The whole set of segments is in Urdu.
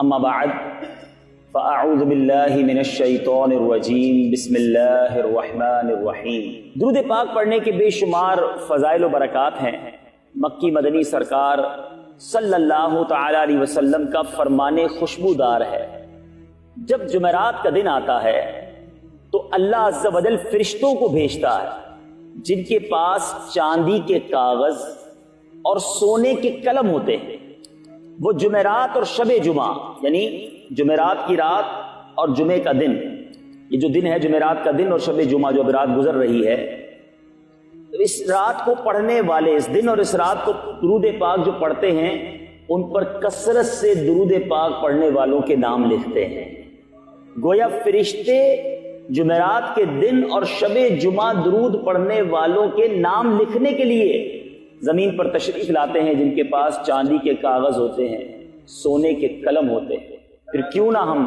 اما بعد فاعوذ باللہ من الشیطان الرجیم بسم اللہ الرحمن الرحیم۔ درود پاک پڑھنے کے بے شمار فضائل و برکات ہیں۔ مکی مدنی سرکار صلی اللہ تعالی علیہ وسلم کا فرمان خوشبودار ہے۔ جب جمعرات کا دن آتا ہے تو اللہ عز و جل فرشتوں کو بھیجتا ہے جن کے پاس چاندی کے کاغذ اور سونے کے قلم ہوتے ہیں۔ وہ جمعرات اور شب جمعہ یعنی جمعرات کی رات اور جمعے کا دن، یہ جو دن ہے جمعرات کا دن اور شب جمعہ جو اب رات گزر رہی ہے، تو اس رات کو پڑھنے والے، اس دن اور اس رات کو درود پاک جو پڑھتے ہیں ان پر کثرت سے درود پاک پڑھنے والوں کے نام لکھتے ہیں۔ گویا فرشتے جمعرات کے دن اور شب جمعہ درود پڑھنے والوں کے نام لکھنے کے لیے زمین پر تشریف لاتے ہیں جن کے پاس چاندی کے کاغذ ہوتے ہیں، سونے کے قلم ہوتے ہیں۔ پھر کیوں نہ ہم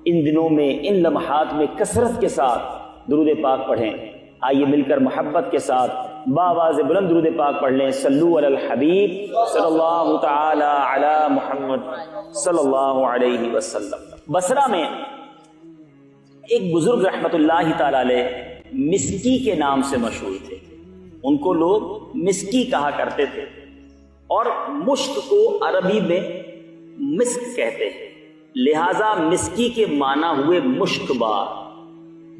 ان دنوں میں، ان لمحات میں کثرت کے ساتھ درود پاک پڑھیں۔ آئیے مل کر محبت کے ساتھ بآواز بلند درود پاک پڑھ لیں۔ صلو علی الحبیب صلی اللہ تعالی علی محمد صلی اللہ علیہ وسلم۔ بصرہ میں ایک بزرگ رحمت اللہ تعالی علیہ مسکی کے نام سے مشہور تھے۔ ان کو لوگ مسکی کہا کرتے تھے، اور مشک کو عربی میں مسک کہتے ہیں، لہذا مسکی کے معنی ہوئے مشک بار،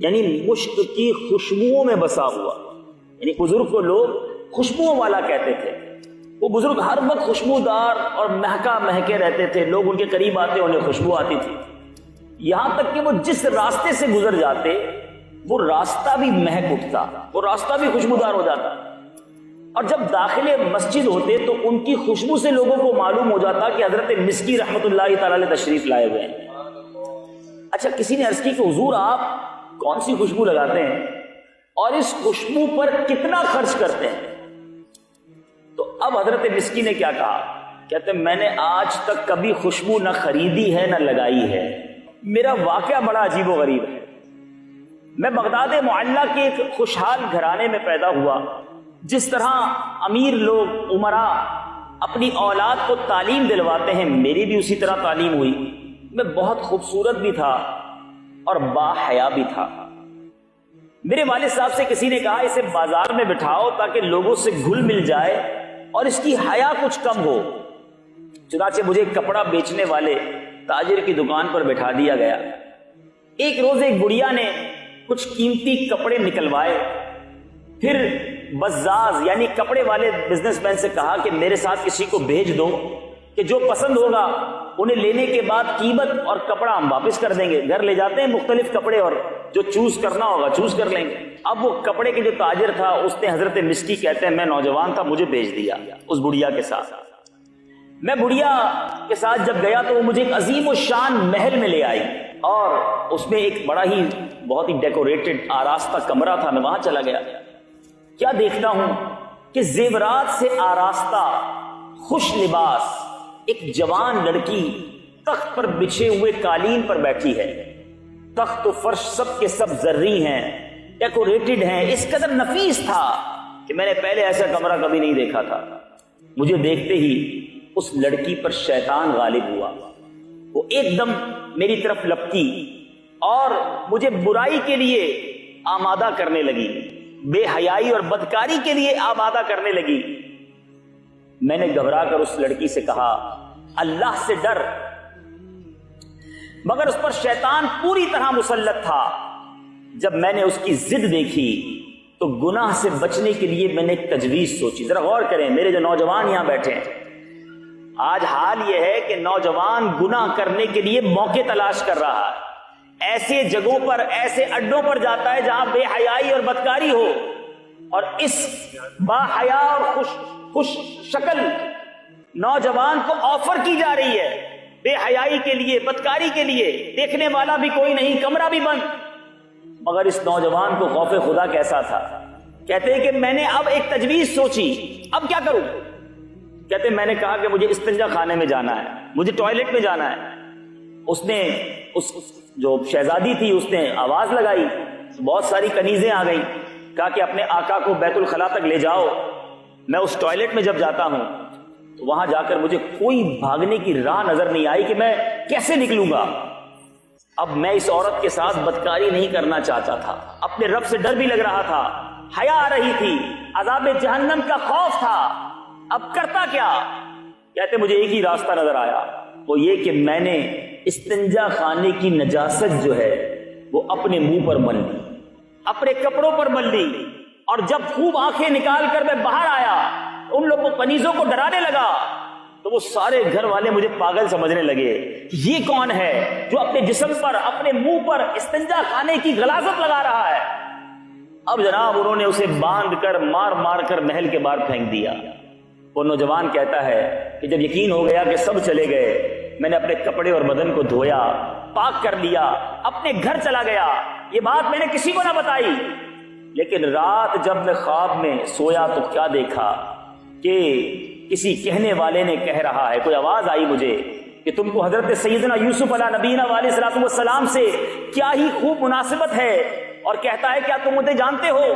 یعنی مشک کی خوشبوؤں میں بسا ہوا۔ یعنی بزرگ کو لوگ خوشبوؤں والا کہتے تھے۔ وہ بزرگ ہر وقت خوشبودار اور مہکے رہتے تھے، لوگ ان کے قریب آتے انہیں خوشبو آتی تھی، یہاں تک کہ وہ جس راستے سے گزر جاتے وہ راستہ بھی مہک اٹھتا، وہ راستہ بھی خوشبودار ہو جاتا۔ اور جب داخل مسجد ہوتے تو ان کی خوشبو سے لوگوں کو معلوم ہو جاتا کہ حضرت مسکی رحمت اللہ تعالی علیہ تشریف لائے ہوئے ہیں۔ اچھا، کسی نے عرض کی کہ حضور آپ کون سی خوشبو لگاتے ہیں اور اس خوشبو پر کتنا خرچ کرتے ہیں؟ تو اب حضرت مسکی نے کیا کہا؟ کہتے ہیں میں نے آج تک کبھی خوشبو نہ خریدی ہے نہ لگائی ہے۔ میرا واقعہ بڑا عجیب و غریب ہے۔ میں بغداد معلیٰ کے ایک خوشحال گھرانے میں پیدا ہوا۔ جس طرح امیر لوگ، امراء اپنی اولاد کو تعلیم دلواتے ہیں، میری بھی اسی طرح تعلیم ہوئی۔ میں بہت خوبصورت بھی تھا اور با حیا بھی تھا۔ میرے والد صاحب سے کسی نے کہا اسے بازار میں بٹھاؤ تاکہ لوگوں سے گھل مل جائے اور اس کی حیا کچھ کم ہو۔ چنانچہ مجھے کپڑا بیچنے والے تاجر کی دکان پر بٹھا دیا گیا۔ ایک روز ایک بڑھیا نے کچھ قیمتی کپڑے نکلوائے، پھر بزاز یعنی کپڑے والے بزنس مین سے کہا کہ میرے ساتھ کسی کو بھیج دو کہ جو پسند ہوگا انہیں لینے کے بعد قیمت اور کپڑا ہم واپس کر دیں گے۔ گھر لے جاتے ہیں مختلف کپڑے اور جو چوز کرنا ہوگا چوز کر لیں گے۔ اب وہ کپڑے کے جو تاجر تھا اس نے، حضرت مسکی کہتے ہیں میں نوجوان تھا، مجھے بھیج دیا اس بڑھیا کے ساتھ۔ میں بڑھیا کے ساتھ جب گیا تو وہ مجھے ایک عظیم الشان محل میں لے آئی، اور اس میں ایک بڑا ہی بہت ہی ڈیکوریٹڈ آراستہ کمرہ تھا۔ میں وہاں چلا گیا، کیا دیکھتا ہوں کہ زیورات سے آراستہ خوش لباس ایک جوان لڑکی تخت پر بچھے ہوئے قالین پر بیٹھی ہے۔ تخت و فرش سب کے سب زرعی ہیں، ڈیکوریٹڈ ہیں، اس قدر نفیس تھا کہ میں نے پہلے ایسا کمرہ کبھی نہیں دیکھا تھا۔ مجھے دیکھتے ہی اس لڑکی پر شیطان غالب ہوا، وہ ایک دم میری طرف لپکی اور مجھے برائی کے لیے آمادہ کرنے لگی، بے حیائی اور بدکاری کے لیے آمادہ کرنے لگی۔ میں نے گھبرا کر اس لڑکی سے کہا اللہ سے ڈر، مگر اس پر شیطان پوری طرح مسلط تھا۔ جب میں نے اس کی ضد دیکھی تو گناہ سے بچنے کے لیے میں نے ایک تجویز سوچی۔ ذرا غور کریں میرے جو نوجوان یہاں بیٹھے ہیں، آج حال یہ ہے کہ نوجوان گناہ کرنے کے لیے موقع تلاش کر رہا ہے، ایسے جگہوں پر، ایسے اڈوں پر جاتا ہے جہاں بے حیائی اور بدکاری ہو، اور اس با حیا اور خوش شکل نوجوان کو آفر کی جا رہی ہے بے حیائی کے لیے، بدکاری کے لیے، دیکھنے والا بھی کوئی نہیں، کمرہ بھی بند۔ مگر اس نوجوان کو خوف خدا کیسا تھا؟ کہتے ہیں کہ میں نے اب ایک تجویز سوچی، اب کیا کروں؟ کہتے میں نے کہا کہ مجھے استنجا خانے میں جانا ہے، مجھے ٹوائلٹ میں جانا ہے۔ اس نے، اس جو شہزادی تھی اس نے آواز لگائی، بہت ساری کنیزیں آ گئیں، کہا کہ اپنے آقا کو بیت الخلا تک لے جاؤ، میں اس ٹوائلٹ میں جب جاتا ہوں تو وہاں جا کر مجھے کوئی بھاگنے کی راہ نظر نہیں آئی کہ میں کیسے نکلوں گا۔ اب میں اس عورت کے ساتھ بدکاری نہیں کرنا چاہتا تھا، اپنے رب سے ڈر بھی لگ رہا تھا، حیا آ رہی تھی، عذاب جہنم کا خوف تھا، اب کرتا کیا؟ کہتے مجھے ایک ہی راستہ نظر آیا، وہ یہ کہ میں نے استنجا خانے کی نجاست جو ہے وہ اپنے منہ پر مل لی، اپنے کپڑوں پر مل لی، اور جب خوب آنکھیں نکال کر میں باہر آیا، ان لوگوں پنیزوں کو ڈرانے لگا، تو وہ سارے گھر والے مجھے پاگل سمجھنے لگے کہ یہ کون ہے جو اپنے جسم پر، اپنے منہ پر استنجا خانے کی غلاظت لگا رہا ہے۔ اب جناب انہوں نے اسے باندھ کر مار مار کر محل کے باہر پھینک دیا۔ وہ نوجوان کہتا ہے کہ جب یقین ہو گیا کہ سب چلے گئے، میں نے اپنے کپڑے اور بدن کو دھویا، پاک کر لیا، اپنے گھر چلا گیا۔ یہ بات میں نے کسی کو نہ بتائی، لیکن رات جب میں خواب میں سویا تو کیا دیکھا کہ کسی کہنے والے نے کہہ رہا ہے، کوئی آواز آئی مجھے کہ تم کو حضرت سیدنا یوسف علیہ نبینا علیہ الصلوۃ والسلام سے کیا ہی خوب مناسبت ہے، اور کہتا ہے کیا تم مجھے جانتے ہو؟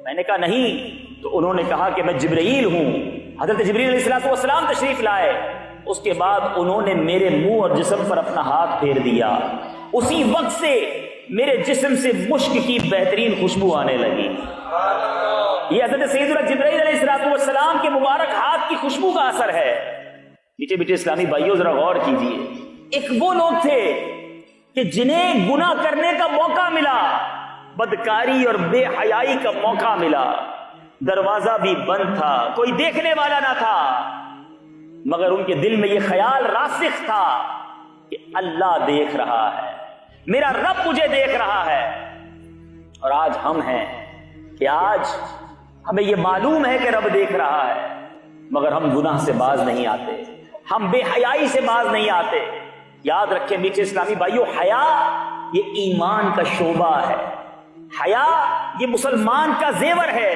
میں نے کہا نہیں۔ تو انہوں نے کہا کہ میں جبرائیل ہوں، حضرت جبرائیل علیہ الصلوۃ والسلام تشریف لائے۔ اس کے بعد انہوں نے میرے منہ اور جسم پر اپنا ہاتھ پھیر دیا، اسی وقت سے میرے جسم سے مشک کی بہترین خوشبو آنے لگی۔ یہ حضرت سیدنا جبرائیل علیہ الصلوۃ والسلام کے مبارک ہاتھ کی خوشبو کا اثر ہے۔ میٹھے میٹھے اسلامی بھائیوں ذرا غور کیجیے، ایک وہ لوگ تھے کہ جنہیں گناہ کرنے کا موقع ملا، بدکاری اور بے حیائی کا موقع ملا، دروازہ بھی بند تھا، کوئی دیکھنے والا نہ تھا، مگر ان کے دل میں یہ خیال راسخ تھا کہ اللہ دیکھ رہا ہے، میرا رب مجھے دیکھ رہا ہے۔ اور آج ہم ہیں کہ آج ہمیں یہ معلوم ہے کہ رب دیکھ رہا ہے، مگر ہم گناہ سے باز نہیں آتے، ہم بے حیائی سے باز نہیں آتے۔ یاد رکھیں میٹھے اسلامی بھائیوں، حیا یہ ایمان کا شعبہ ہے، حیا یہ مسلمان کا زیور ہے،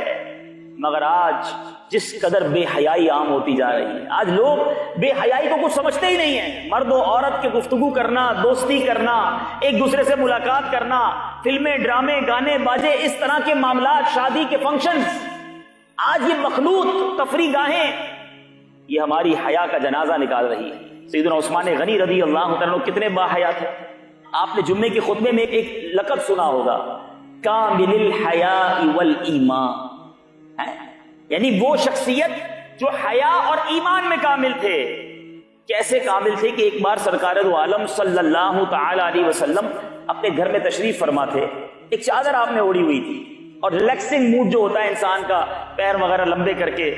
مگر آج جس قدر بے حیائی عام ہوتی جا رہی ہے، آج لوگ بے حیائی کو کچھ سمجھتے ہی نہیں ہیں۔ مرد و عورت کے گفتگو کرنا، دوستی کرنا، ایک دوسرے سے ملاقات کرنا، فلمیں، ڈرامے، گانے، باجے، اس طرح کے معاملات، شادی کے فنکشنز، آج یہ مخلوط تفریح گاہیں، یہ ہماری حیا کا جنازہ نکال رہی ہے۔ سیدنا عثمان غنی رضی اللہ عنہ کتنے با حیا تھے۔ آپ نے جمعے کے خطبے میں ایک لقب سنا ہوگا، کامل الحیاء والایمان، یعنی وہ شخصیت جو حیا اور ایمان میں کامل تھے۔ کیسے کامل تھے کہ ایک بار سرکار دو عالم صلی اللہ تعالی علیہ وسلم اپنے گھر میں تشریف فرما تھے، ایک چادر آپ نے اوڑھی ہوئی تھی، اور ریلیکسنگ موڈ جو ہوتا ہے انسان کا، پیر وغیرہ لمبے کر کے،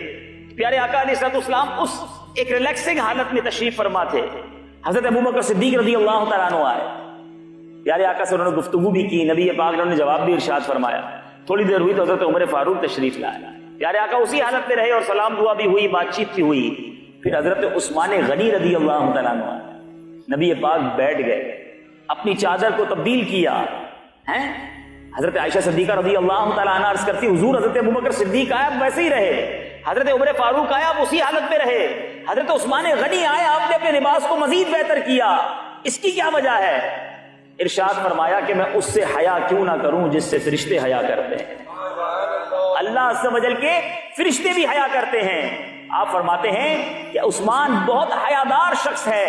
پیارے آقا علیہ الصلوۃ والسلام اس ایک ریلیکسنگ حالت میں تشریف فرما تھے۔ حضرت ابوبکر صدیق رضی اللہ تعالیٰ عنہ آئے، پیارے آقا سے انہوں نے گفتگو بھی کی، نبی پاک نے جواب بھی ارشاد فرمایا۔ تھوڑی دیر ہوئی تو حضرت عمر فاروق تشریف لائے، پیارے آقا اسی حالت میں رہے اور سلام دعا بھی ہوئی، بات چیت بھی ہوئی۔ پھر حضرت عثمان غنی رضی اللہ تعالیٰ عنہ آئے، نبی پاک بیٹھ گئے، اپنی چادر کو تبدیل کیا ہیں۔ حضرت عائشہ صدیقہ رضی اللہ تعالیٰ عنہ عرض کرتی، حضور حضرت ابوبکر صدیق آیا آپ ویسے ہی رہے، حضرت عمر فاروق آیا آپ اسی حالت میں رہے، حضرت عثمان غنی آئے آپ نے اپنے لباس کو مزید بہتر کیا، اس کی کیا وجہ ہے؟ ارشاد فرمایا کہ میں اس سے حیا کیوں نہ کروں جس سے فرشتے حیا کرتے ہیں۔ اللہ عز و جل کے فرشتے بھی حیا کرتے ہیں۔ آپ فرماتے ہیں کہ عثمان بہت حیادار شخص ہے،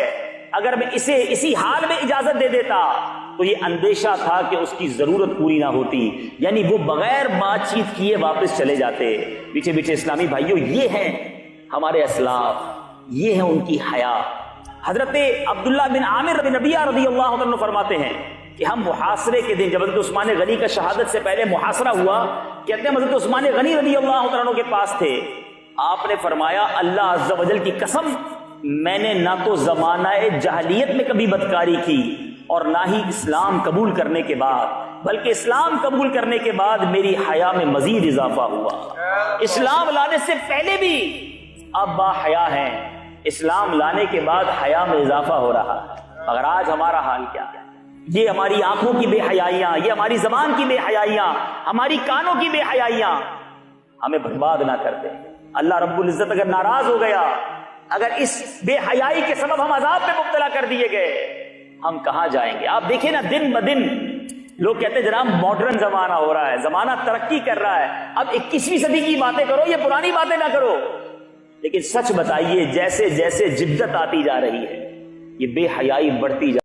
اگر میں اسے اسی حال میں اجازت دے دیتا تو یہ اندیشہ تھا کہ اس کی ضرورت پوری نہ ہوتی، یعنی وہ بغیر بات چیت کیے واپس چلے جاتے۔ پیچھے پیچھے اسلامی بھائیوں، یہ ہیں ہمارے اسلاف، یہ ہیں ان کی حیا۔ حضرت عبداللہ بن عامر بن ربیعہ رضی اللہ عنہ فرماتے ہیں کہ ہم محاصرے کے دن، جب حضرت عثمان غنی کا شہادت سے پہلے محاصرہ ہوا، کہتے ہیں حضرت عثمان غنی رضی اللہ عنہ کے پاس تھے، آپ نے فرمایا اللہ عز و جل کی قسم، میں نے نہ تو زمانہ جاہلیت میں کبھی بدکاری کی اور نہ ہی اسلام قبول کرنے کے بعد، بلکہ اسلام قبول کرنے کے بعد میری حیا میں مزید اضافہ ہوا۔ اسلام لانے سے پہلے بھی آپ با حیا ہیں، اسلام لانے کے بعد حیا میں اضافہ ہو رہا ہے۔ مگر آج ہمارا حال کیا ہے؟ یہ ہماری آنکھوں کی بے حیائیاں، یہ ہماری زبان کی بے حیائیاں، ہماری کانوں کی بے حیائیاں ہمیں برباد نہ کر دیں۔ اللہ رب العزت اگر ناراض ہو گیا، اگر اس بے حیائی کے سبب ہم عذاب میں مبتلا کر دیے گئے، ہم کہاں جائیں گے؟ آپ دیکھیں نا، دن بدن لوگ کہتے ہیں جناب ماڈرن زمانہ ہو رہا ہے، زمانہ ترقی کر رہا ہے، اب 21ویں صدی کی باتیں کرو، یہ پرانی باتیں نہ کرو۔ لیکن سچ بتائیے جیسے جیسے جدت آتی جا رہی ہے یہ بے حیائی بڑھتی